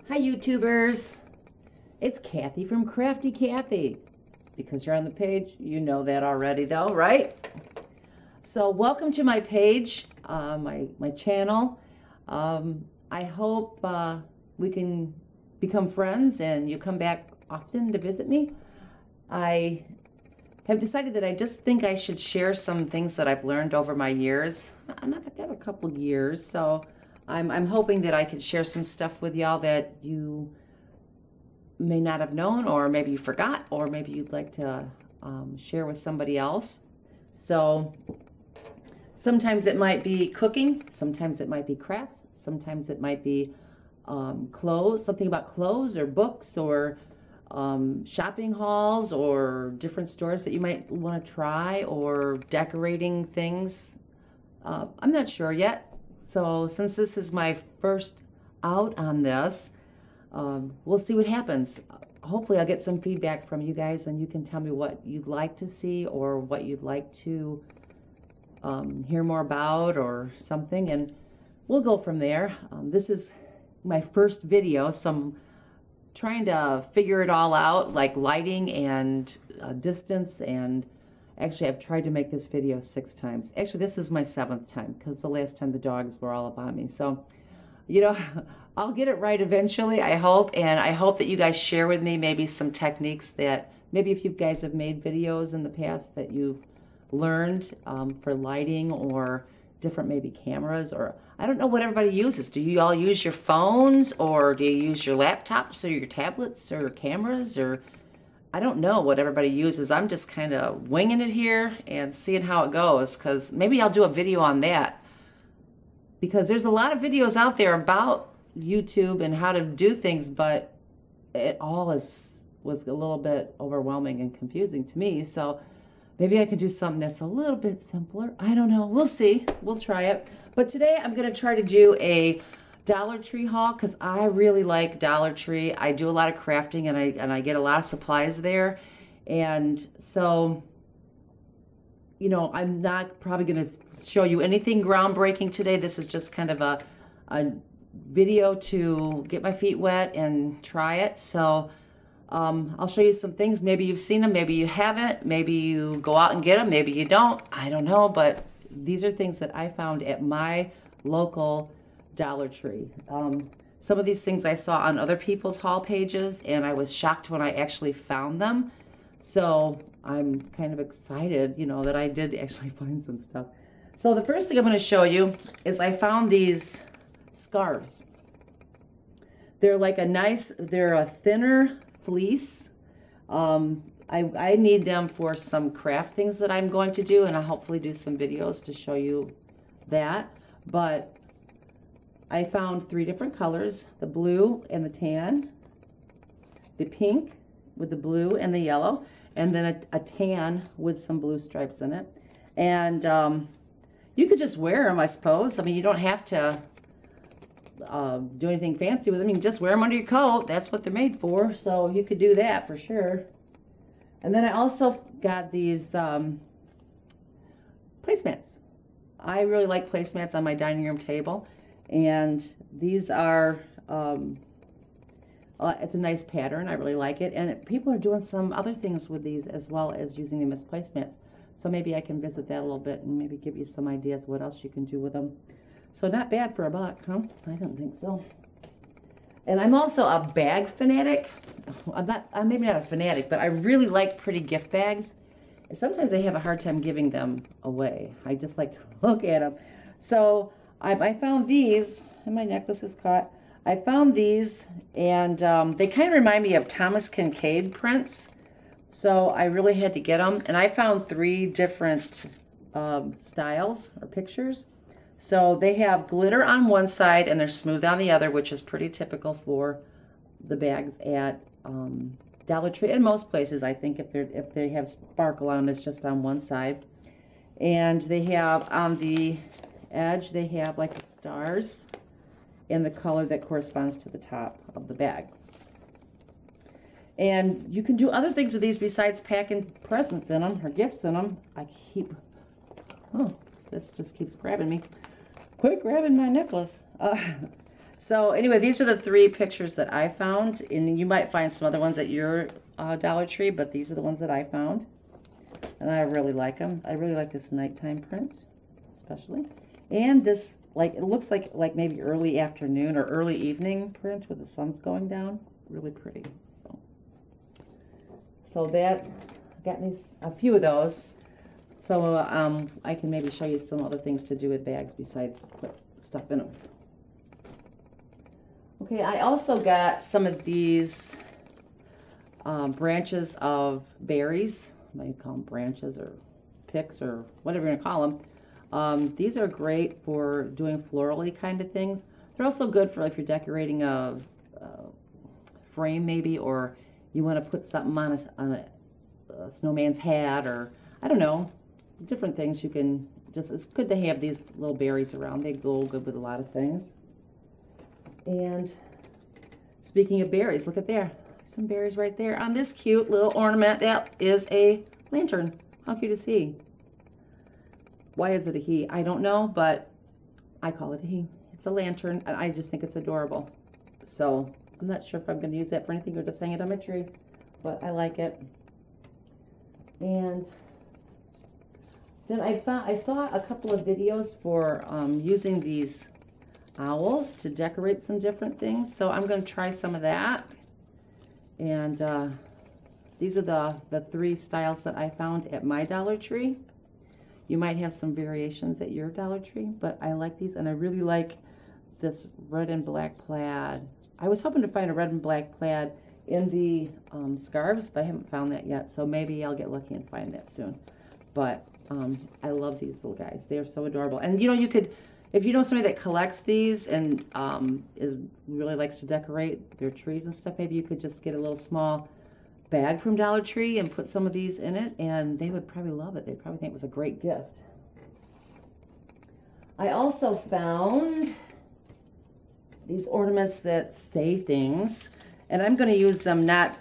Hi YouTubers, it's Kathy from Crafty Kathy. Because you're on the page, you know that already though, right? So welcome to my page, my channel. I hope we can become friends and you come back often to visit me. I have decided that I just think I should share some things that I've learned over my years. And I've got a couple years, so I'm hoping that I could share some stuff with y'all that you may not have known, or maybe you forgot, or maybe you'd like to share with somebody else. So sometimes it might be cooking, sometimes it might be crafts, sometimes it might be clothes, something about clothes or books or shopping hauls or different stores that you might want to try, or decorating things. I'm not sure yet. So since this is my first out on this, we'll see what happens. Hopefully I'll get some feedback from you guys and you can tell me what you'd like to see or what you'd like to hear more about or something, and we'll go from there. This is my first video, so I'm trying to figure it all out, like lighting and distance, and actually I've tried to make this video 6 times. Actually, this is my 7th time because the last time the dogs were all up on me. So, you know, I'll get it right eventually, I hope, and I hope that you guys share with me maybe some techniques that maybe if you guys have made videos in the past that you've learned for lighting or different maybe cameras, or I don't know what everybody uses. Do you all use your phones, or do you use your laptops or your tablets or cameras, or I don't know what everybody uses. I'm just kind of winging it here and seeing how it goes, because maybe I'll do a video on that, because there's a lot of videos out there about YouTube and how to do things, but it all was a little bit overwhelming and confusing to me. So maybe I can do something that's a little bit simpler. I don't know. We'll see. We'll try it. But today I'm going to try to do a Dollar Tree haul, because I really like Dollar Tree. I do a lot of crafting and I get a lot of supplies there. And so, you know, I'm not probably going to show you anything groundbreaking today. This is just kind of a video to get my feet wet and try it. So I'll show you some things. Maybe you've seen them, maybe you haven't, maybe you go out and get them, maybe you don't. I don't know, but these are things that I found at my local Dollar Tree. Some of these things I saw on other people's haul pages, and I was shocked when I actually found them. So I'm kind of excited, you know, that I did actually find some stuff. So the first thing I'm going to show you is I found these scarves. They're like they're a thinner fleece. I need them for some craft things that I'm going to do, and I'll hopefully do some videos to show you that. But I found 3 different colors: the blue and the tan, the pink with the blue and the yellow, and then a tan with some blue stripes in it. And you could just wear them, I suppose. I mean, you don't have to do anything fancy with them. You can just wear them under your coat. That's what they're made for. So you could do that for sure. And then I also got these placemats. I really like placemats on my dining room table. And these are, it's a nice pattern. I really like it. And people are doing some other things with these as well as using them as placemats. So maybe I can visit that a little bit and maybe give you some ideas what else you can do with them. So not bad for $1, huh? I don't think so. And I'm also a bag fanatic. I'm maybe not a fanatic, but I really like pretty gift bags. And sometimes I have a hard time giving them away. I just like to look at them. So I found these, and my necklace is caught. I found these, and they kind of remind me of Thomas Kincaid prints. So I really had to get them. And I found 3 different styles or pictures. So they have glitter on one side and they're smooth on the other, which is pretty typical for the bags at Dollar Tree and most places. I think if they have sparkle on them, it's just on one side. And they have on the edge, they have like the stars in the color that corresponds to the top of the bag. And you can do other things with these besides packing presents in them or gifts in them. Oh, this just keeps grabbing me. Quit grabbing my necklace. So anyway, these are the 3 pictures that I found, and you might find some other ones at your Dollar Tree, but these are the ones that I found, and I really like them. I really like this nighttime print, especially, and this, like, it looks like maybe early afternoon or early evening print with the sun's going down. Really pretty. So that got me a few of those. So I can maybe show you some other things to do with bags besides put stuff in them. Okay, I also got some of these branches of berries. What do you call them? Branches or picks or whatever you're going to call them. These are great for doing florally kind of things. They're also good for if you're decorating a frame maybe, or you want to put something on a snowman's hat, or I don't know, different things you can just, it's good to have these little berries around. They go good with a lot of things. And speaking of berries, look at there. Some berries right there on this cute little ornament. That is a lantern. How cute is he? Why is it a he? I don't know, but I call it a he. It's a lantern, and I just think it's adorable. So I'm not sure if I'm going to use that for anything or just hang it on my tree, but I like it. And then I saw a couple of videos for using these owls to decorate some different things. So I'm going to try some of that. And these are the 3 styles that I found at my Dollar Tree. You might have some variations at your Dollar Tree, but I like these, and I really like this red and black plaid. I was hoping to find a red and black plaid in the scarves, but I haven't found that yet, so maybe I'll get lucky and find that soon. But I love these little guys. They're so adorable. And you know, you could, if you know somebody that collects these and really likes to decorate their trees and stuff, maybe you could just get a little small bag from Dollar Tree and put some of these in it, and they would probably love it. They'd probably think it was a great gift. I also found these ornaments that say things, and I'm going to use them not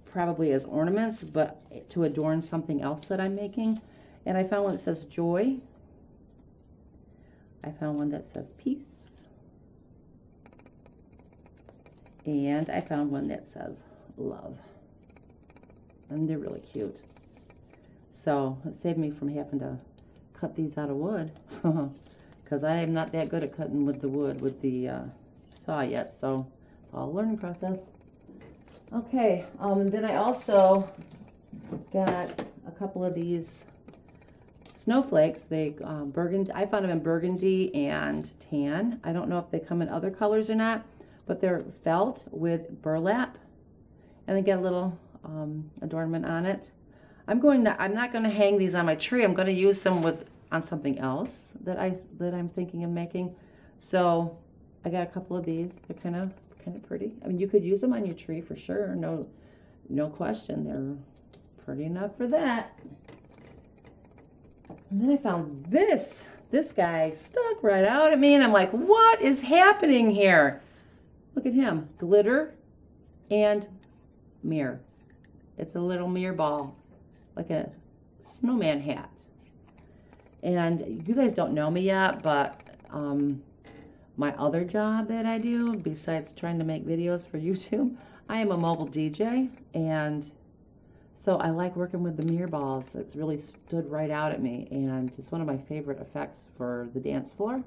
probably as ornaments, but to adorn something else that I'm making. And I found one that says joy. I found one that says peace. And I found one that says love. And they're really cute. So it saved me from having to cut these out of wood, because I am not that good at cutting with the wood with the saw yet, so it's all a learning process. Okay, then I also got a couple of these snowflakes. They burgundy. I found them in burgundy and tan. I don't know if they come in other colors or not, but they're felt with burlap, and they get a little adornment on it. I'm not going to hang these on my tree. I'm going to use them on something else that I'm thinking of making. So I got a couple of these. They're kind of pretty. I mean, you could use them on your tree for sure. No question. They're pretty enough for that. And then I found this. This guy stuck right out at me, and I'm like, what is happening here? Look at him. Glitter and mirror. It's a little mirror ball, like a snowman hat. And you guys don't know me yet, but my other job that I do, besides trying to make videos for YouTube, I am a mobile DJ, and so I like working with the mirror balls. It's really stood right out at me, and it's one of my favorite effects for the dance floor.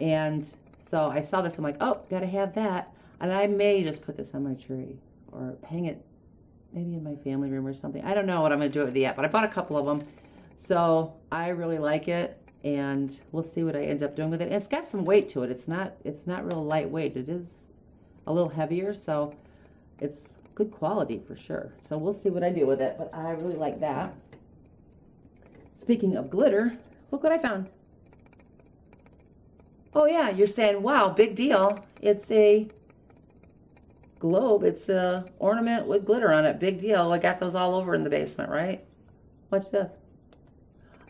And so I saw this, I'm like, oh, gotta have that. And I may just put this on my tree or hang it maybe in my family room or something. I don't know what I'm gonna do with it yet, but I bought a couple of them. So I really like it, and we'll see what I end up doing with it. And it's got some weight to it. It's not real lightweight. It is a little heavier, so it's good quality for sure. So we'll see what I do with it, but I really like that. Speaking of glitter, look what I found. Oh yeah, you're saying, wow, big deal. It's a globe. It's a ornament with glitter on it. Big deal. I got those all over in the basement, right? Watch this.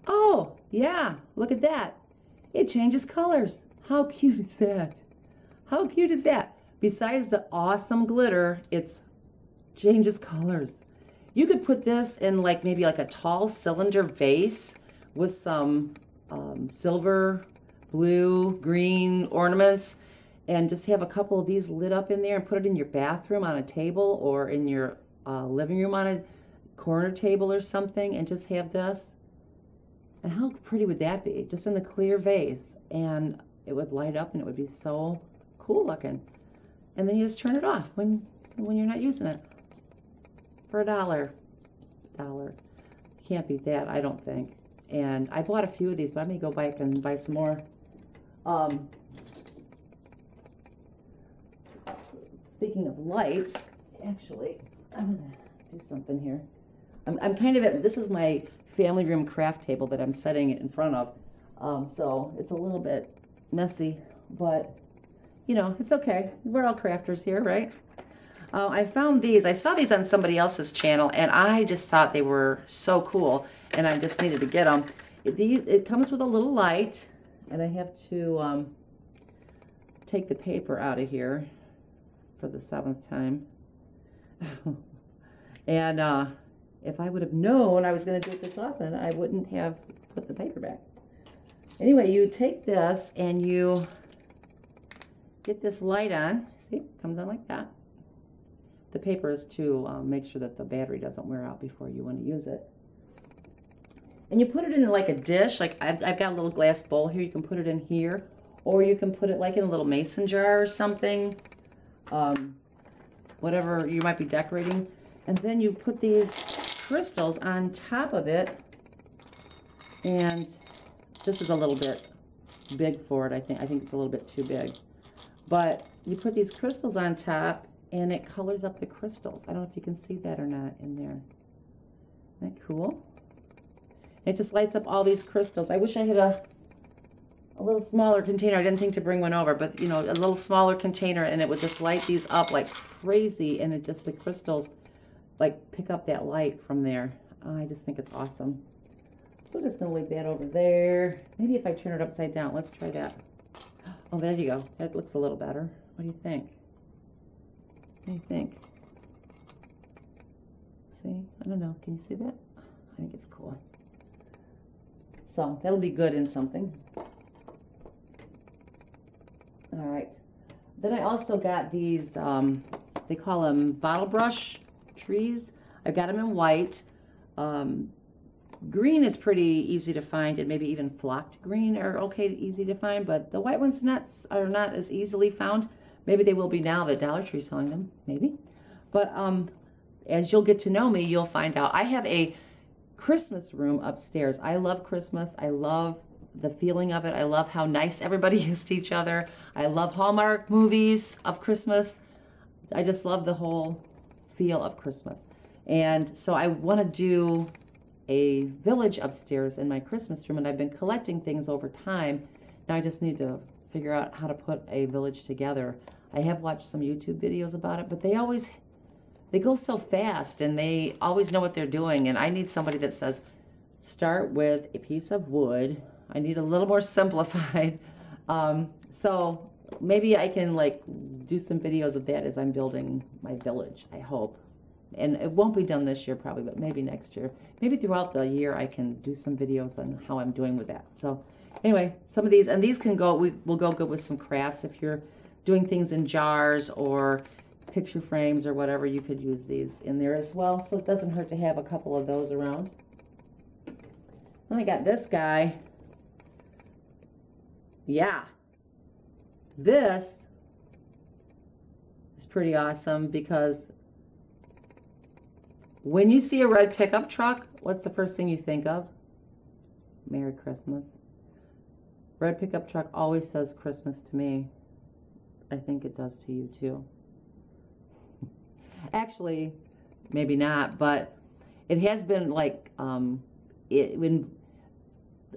Oh, yeah, look at that. It changes colors. How cute is that? How cute is that? Besides the awesome glitter, it changes colors. You could put this in maybe a tall cylinder vase with some silver, blue, green ornaments, and just have a couple of these lit up in there and put it in your bathroom on a table or in your living room on a corner table or something, and just have this. And how pretty would that be? Just in a clear vase, and it would light up and it would be so cool looking. And then you just turn it off when you're not using it for $1. Can't beat that, I don't think. And I bought a few of these, but I may go back and buy some more. Speaking of lights, actually, I'm gonna do something here. I'm kind of at, this is my family room craft table that I'm setting it in front of. So it's a little bit messy, but you know, it's okay. We're all crafters here, right? I found these. I saw these on somebody else's channel, and I just thought they were so cool, and I just needed to get them. It comes with a little light, and I have to take the paper out of here for the 7th time. And if I would have known I was going to do it this often, I wouldn't have put the paper back. Anyway, you take this and you get this light on. See, it comes on like that. The paper is to make sure that the battery doesn't wear out before you want to use it. And you put it in like a dish. Like I've got a little glass bowl here. You can put it in here, or you can put it like in a little mason jar or something. Whatever you might be decorating. And then you put these crystals on top of it. And this is a little bit big for it, I think. I think it's a little bit too big. But you put these crystals on top, and it colors up the crystals. I don't know if you can see that or not in there. Isn't that cool? It just lights up all these crystals. I wish I had a little smaller container. I didn't think to bring one over, but you know, a little smaller container, and it would just light these up like crazy, and it just, the crystals like pick up that light from there. Oh, I just think it's awesome. So I'm just gonna leave that over there. Maybe if I turn it upside down, let's try that. Oh, there you go. That looks a little better. What do you think? What do you think? See? I don't know. Can you see that? I think it's cool. So that'll be good in something. All right. Then I also got these, they call them bottle brush trees. I've got them in white. Green is pretty easy to find, and maybe even flocked green are okay, easy to find, but the white ones are not as easily found. Maybe they will be now that Dollar Tree's selling them, maybe. But as you'll get to know me, you'll find out. I have a Christmas room upstairs. I love Christmas. I love the feeling of it. I love how nice everybody is to each other. I love Hallmark movies of Christmas. I just love the whole feel of Christmas. And so I want to do a village upstairs in my Christmas room, and I've been collecting things over time. Now I just need to figure out how to put a village together. I have watched some YouTube videos about it, but they go so fast, and they always know what they're doing, and I need somebody that says, start with a piece of wood. I need a little more simplified. So maybe I can like do some videos of that as I'm building my village, I hope. And it won't be done this year probably, but maybe next year. Maybe throughout the year I can do some videos on how I'm doing with that. So anyway, some of these, and these can go, will go good with some crafts. If you're doing things in jars or picture frames or whatever, you could use these in there as well. So it doesn't hurt to have a couple of those around. Then I got this guy. Yeah. This is pretty awesome because when you see a red pickup truck, what's the first thing you think of? Merry Christmas. Red pickup truck always says Christmas to me. I think it does to you too. Actually, maybe not, but it has been like, when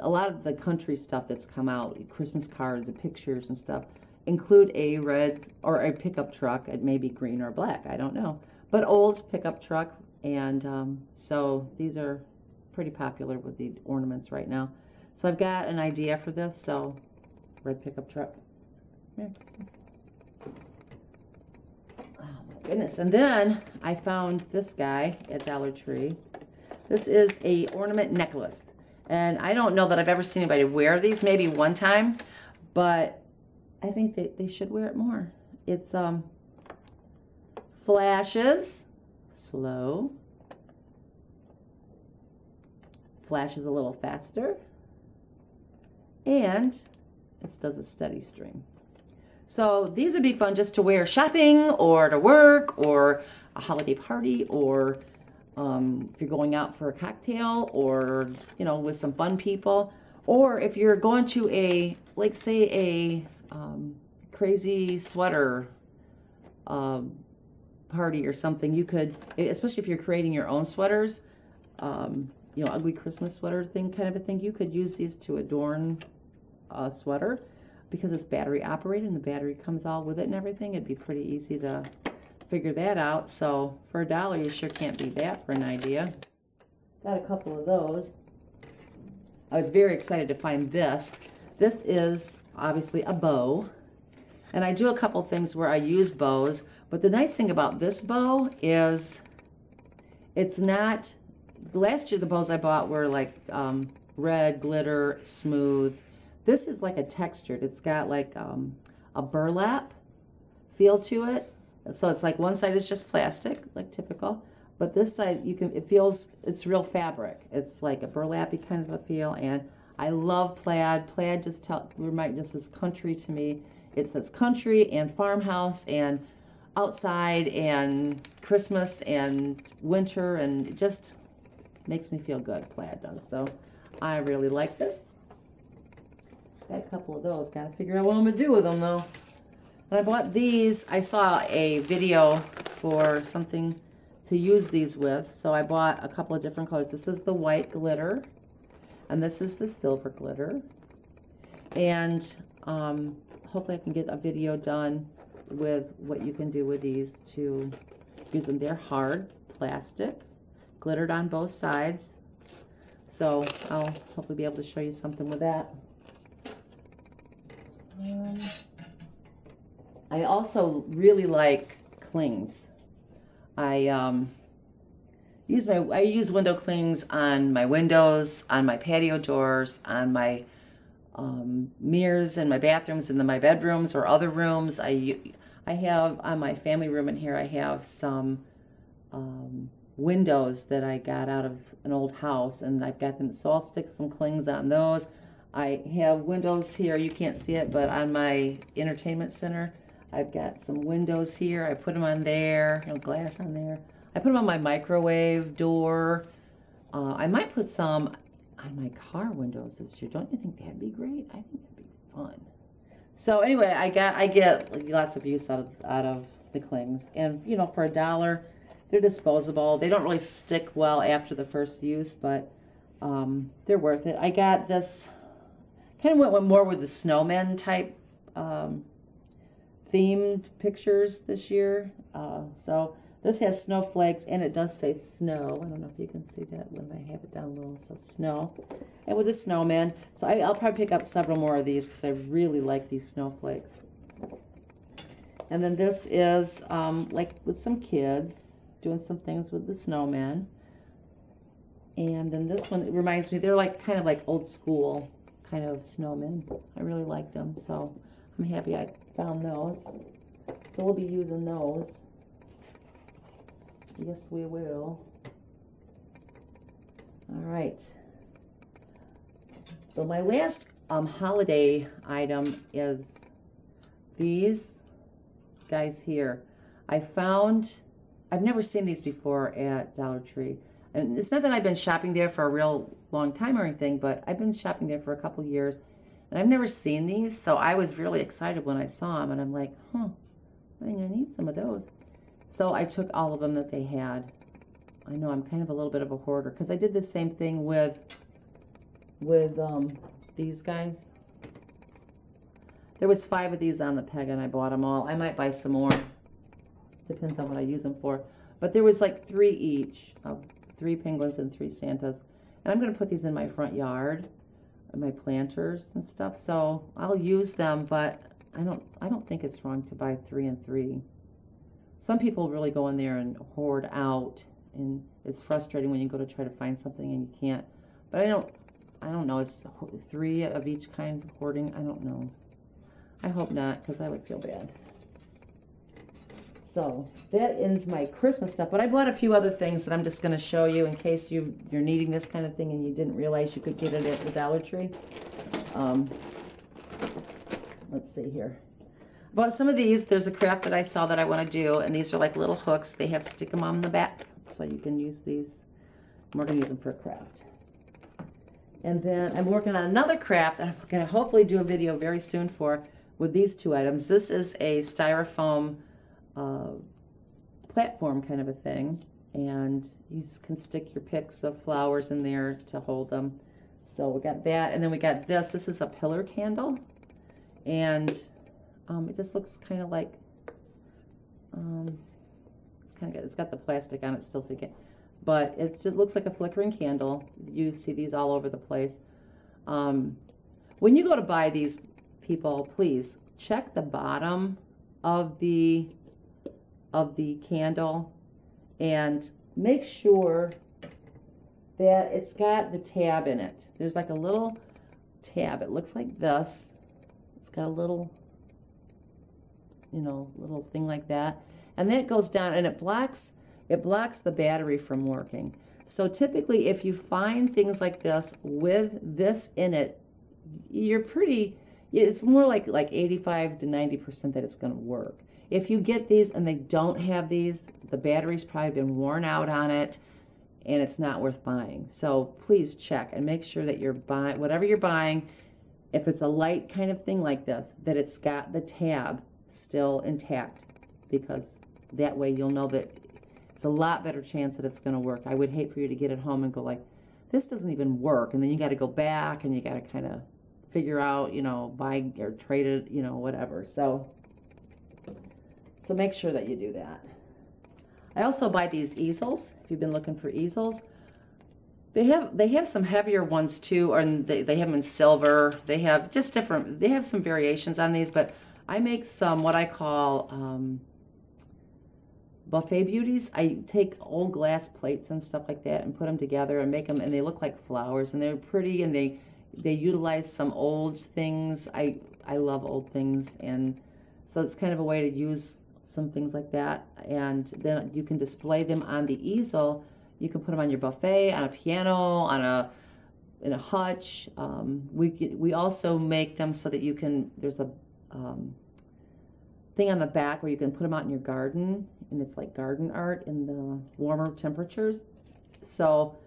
a lot of the country stuff that's come out, Christmas cards and pictures and stuff, include a red or a pickup truck. It may be green or black, I don't know. But old pickup truck. And so these are pretty popular with the ornaments right now. So I've got an idea for this. So red pickup truck. Merry Christmas. Oh my goodness. And then I found this guy at Dollar Tree. This is a ornament necklace. And I don't know that I've ever seen anybody wear these, maybe one time, but I think they should wear it more. It's flashes, slow, flashes a little faster, and it does a steady string. So these would be fun just to wear shopping or to work or a holiday party, or if you're going out for a cocktail, or with some fun people, or if you're going to a, like, say a crazy sweater party or something. You could, especially if you're creating your own sweaters, ugly Christmas sweater thing, kind of a thing, you could use these to adorn a sweater, because it's battery operated and the battery comes all with it and everything. It'd be pretty easy to figure that out. So for $1, you sure can't beat that for an idea. Got a couple of those. I was very excited to find this. This is obviously a bow, and I do a couple things where I use bows, but the nice thing about this bow is it's not, last year the bows I bought were like red, glitter, smooth. This is like a textured, it's got like a burlap feel to it. So it's like one side is just plastic, like typical, but this side it's real fabric. It's like a burlappy kind of a feel, and I love plaid. Plaid just is country to me. It says country and farmhouse and outside and Christmas and winter, and it just makes me feel good, plaid does. So I really like this. Got a couple of those. Got to figure out what I'm going to do with them, though. When I bought these, I saw a video for something to use these with, so I bought a couple of different colors. This is the white glitter, and this is the silver glitter. And hopefully I can get a video done with what you can do with these to use them. They're hard plastic, glittered on both sides. So I'll hopefully be able to show you something with that. I also really like clings. I use window clings on my windows, on my patio doors, on my mirrors in my bathrooms and in my bedrooms or other rooms. I have on my family room in here, I have some windows that I got out of an old house, and I've got them, so I'll stick some clings on those. I have windows here, you can't see it, but on my entertainment center, I've got some windows here. I put them on there, glass on there. I put them on my microwave door. I might put some on my car windows this year. Don't you think that'd be great? I think that'd be fun. So anyway, I get lots of use out of the clings, and for $1, they're disposable. They don't really stick well after the first use, but they're worth it. I got this. Kind of went more with the snowman type themed pictures this year. So this has snowflakes, and it does say snow. I don't know if you can see that when I have it down low. So snow, and with the snowman. So I'll probably pick up several more of these because I really like these snowflakes. And then this is like with some kids doing some things with the snowman. And then this one, it reminds me, they're like kind of like old school kind of snowmen. I really like them, so I'm happy I found those. So we'll be using those. Yes, we will. All right. So my last holiday item is these guys here. I've never seen these before at Dollar Tree. And it's not that I've been shopping there for a real long time or anything, but I've been shopping there for a couple years, and I've never seen these, so I was really excited when I saw them, and I'm like, I think I need some of those. So I took all of them that they had. I know I'm kind of a little bit of a hoarder, because I did the same thing with these guys. There was 5 of these on the peg, and I bought them all. I might buy some more. Depends on what I use them for. But there was like 3 each, 3 penguins and 3 Santas. And I'm going to put these in my front yard, my planters and stuff. So I'll use them, but I don't think it's wrong to buy 3 and 3. Some people really go in there and hoard out, and it's frustrating when you go to try to find something and you can't. But I don't know. It's 3 of each kind hoarding. I don't know. I hope not, because I would feel bad. So that ends my Christmas stuff, but I bought a few other things that I'm just going to show you in case you're needing this kind of thing and you didn't realize you could get it at the Dollar Tree. Let's see here. Bought some of these. There's a craft that I saw that I want to do, and these are like little hooks. They have stick them on the back, so you can use these. We're going to use them for a craft. And then I'm working on another craft that I'm going to hopefully do a video very soon for with these two items. This is a styrofoam platform kind of a thing, and you can stick your picks of flowers in there to hold them. So we got that, and then we got this. This is a pillar candle, and it just looks kind of like it's got the plastic on it still, so you can, but it just looks like a flickering candle. You see these all over the place. When you go to buy these, people, please check the bottom of the candle and make sure that it's got the tab in it. There's like a little tab. It looks like this. It's got a little, little thing like that. And then it goes down and it blocks the battery from working. So typically if you find things like this with this in it, it's more like 85 to 90% that it's going to work. If you get these and they don't have these, the battery's probably been worn out on it and it's not worth buying. So please check and make sure that you're buying, whatever you're buying, if it's a light kind of thing like this, that it's got the tab still intact, because that way you'll know that it's a lot better chance that it's going to work. I would hate for you to get it home and go like, this doesn't even work, and then you got to go back and you got to kind of figure out, buy or trade it, whatever. So make sure that you do that. I also buy these easels. If you've been looking for easels, they have some heavier ones too, or they have them in silver. They have just different. They have some variations on these, but I make some what I call buffet beauties. I take old glass plates and stuff like that and put them together and make them, and they look like flowers, and they're pretty, and they utilize some old things. I love old things, and so it's kind of a way to use some things like that, and then you can display them on the easel. You can put them on your buffet, on a piano, in a hutch. We also make them so that you can, there's a thing on the back where you can put them out in your garden, and it's like garden art in the warmer temperatures. So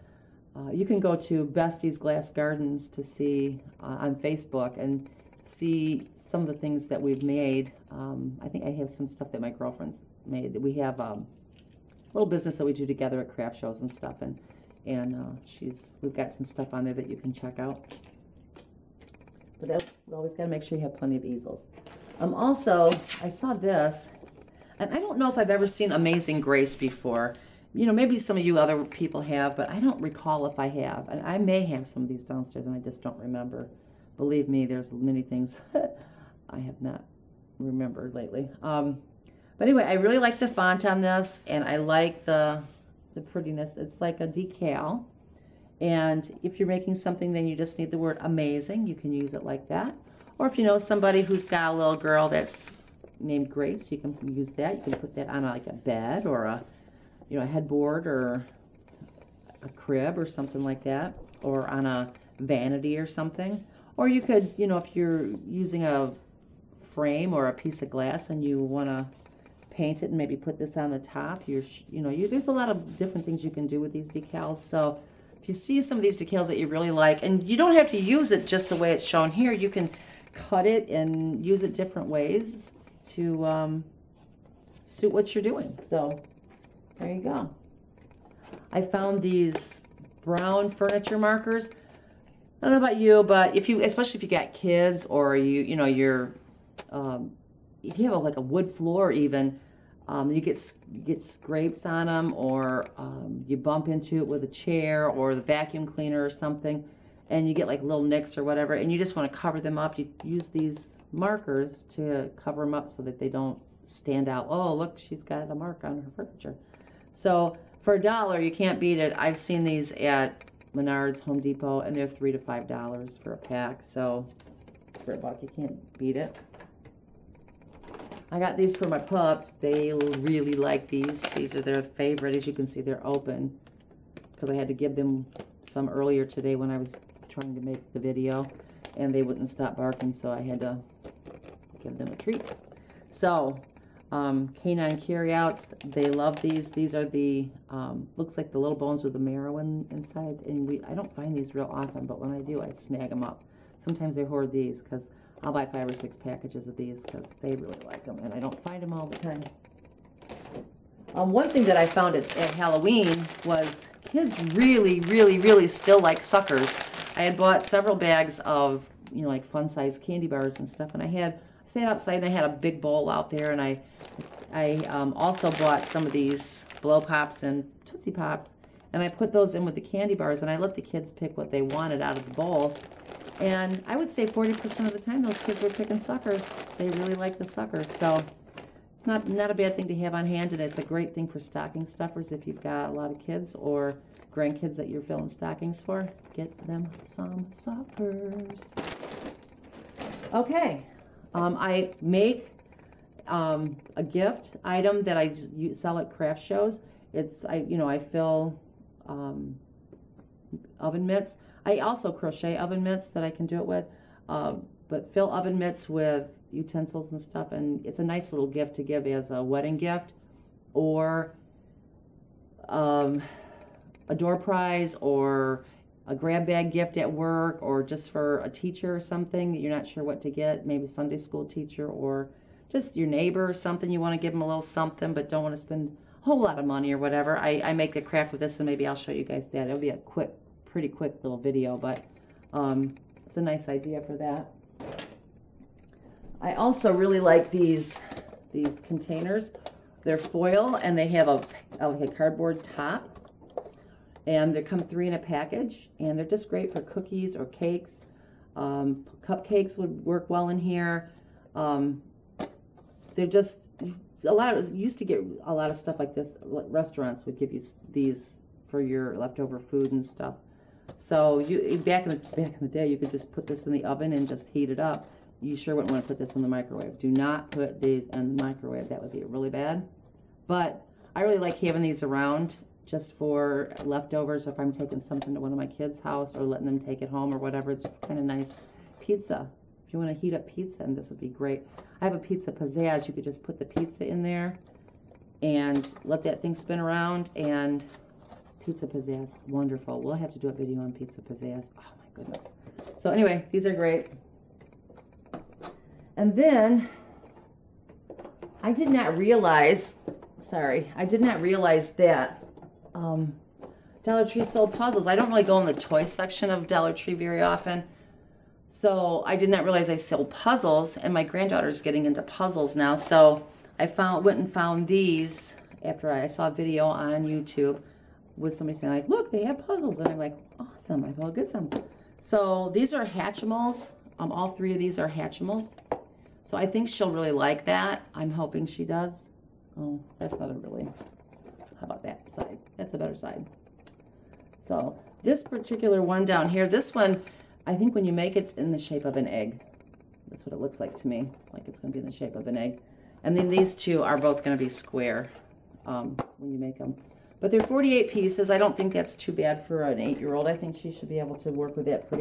you can go to Bestie's Glass Gardens to see on Facebook and see some of the things that we've made. I think I have some stuff that my girlfriend's made. We have a little business that we do together at craft shows and stuff, and we've got some stuff on there that you can check out. But we always got to make sure you have plenty of easels. Also, I saw this, and I don't know if I've ever seen Amazing Grace before. Maybe some of you other people have, but I don't recall if I have. And I may have some of these downstairs, and I just don't remember. Believe me, there's many things I have not remembered lately. But anyway, I really like the font on this, and I like the prettiness. It's like a decal. And if you're making something, then you just need the word amazing. You can use it like that. Or if you know somebody who's got a little girl that's named Grace, you can use that. You can put that on like a bed or a headboard or a crib or something like that, or on a vanity or something. Or you could, if you're using a frame or a piece of glass and you want to paint it and maybe put this on the top, there's a lot of different things you can do with these decals. So if you see some of these decals that you really like, and you don't have to use it just the way it's shown here, you can cut it and use it different ways to suit what you're doing. So there you go. I found these brown furniture markers. I don't know about you, but especially if you got kids, or if you have like a wood floor even, you get scrapes on them, or you bump into it with a chair or the vacuum cleaner or something, and you get like little nicks or whatever, and you just want to cover them up. You use these markers to cover them up so that they don't stand out. Oh, look, she's got a mark on her furniture. So for $1, you can't beat it. I've seen these at Menards, Home Depot, and they're $3 to $5 for a pack. So for $1, you can't beat it. I got these for my pups. They really like these. These are their favorite. As you can see, they're open because I had to give them some earlier today when I was trying to make the video, and they wouldn't stop barking, so I had to give them a treat. So, canine carryouts, they love these. These are the, looks like the little bones with the marrow inside, and I don't find these real often, but when I do, I snag them up. Sometimes I hoard these because I'll buy 5 or 6 packages of these because they really like them, and I don't find them all the time. One thing that I found at Halloween was kids really still like suckers. I had bought several bags of, you know, like fun-sized candy bars and stuff, and I sat outside and I had a big bowl out there, and I also bought some of these Blow Pops and Tootsie Pops, and I put those in with the candy bars, and I let the kids pick what they wanted out of the bowl. And I would say 40% of the time those kids were picking suckers. They really like the suckers, so not a bad thing to have on hand, and it's a great thing for stocking stuffers if you've got a lot of kids or grandkids that you're filling stockings for. Get them some suckers. Okay, I make a gift item that I sell at craft shows. I fill oven mitts. I also crochet oven mitts that I can do it with, but fill oven mitts with utensils and stuff, and it's a nice little gift to give as a wedding gift, or a door prize, or a grab bag gift at work, or just for a teacher or something that you're not sure what to get, maybe Sunday school teacher, or just your neighbor or something. You want to give them a little something but don't want to spend a whole lot of money or whatever. I make the craft with this, and maybe I'll show you guys that. It'll be a pretty quick little video, but it's a nice idea for that. I also really like these containers. They're foil, and they have like a cardboard top, and they come 3 in a package, and they're just great for cookies or cakes. Cupcakes would work well in here. They're just used to get a lot of stuff like this. Restaurants would give you these for your leftover food and stuff. So back in the day, you could just put this in the oven and just heat it up. You sure wouldn't want to put this in the microwave. Do not put these in the microwave. That would be really bad. But I really like having these around just for leftovers, if I'm taking something to one of my kids' house or letting them take it home or whatever. It's just kind of nice. Pizza. If you want to heat up pizza, and this would be great. I have a pizza pizzazz. You could just put the pizza in there and let that thing spin around, and pizza pizzazz, wonderful. We'll have to do a video on pizza pizzazz. Oh my goodness. So anyway, these are great. And then I did not realize that Dollar Tree sold puzzles. I don't really go in the toy section of Dollar Tree very often, so I did not realize I sold puzzles, and my granddaughter's getting into puzzles now, so I went and found these after I saw a video on YouTube with somebody saying, like, look, they have puzzles, and I'm like, awesome, I will get some. So these are Hatchimals. All 3 of these are Hatchimals. So I think she'll really like that. I'm hoping she does. Oh, that's not a really, how about that side? That's a better side. So this particular one down here, this one, I think when you make it's in the shape of an egg. That's what it looks like to me, like it's going to be in the shape of an egg. And then these 2 are both going to be square when you make them. But they're 48 pieces. I don't think that's too bad for an 8-year-old. I think she should be able to work with that pretty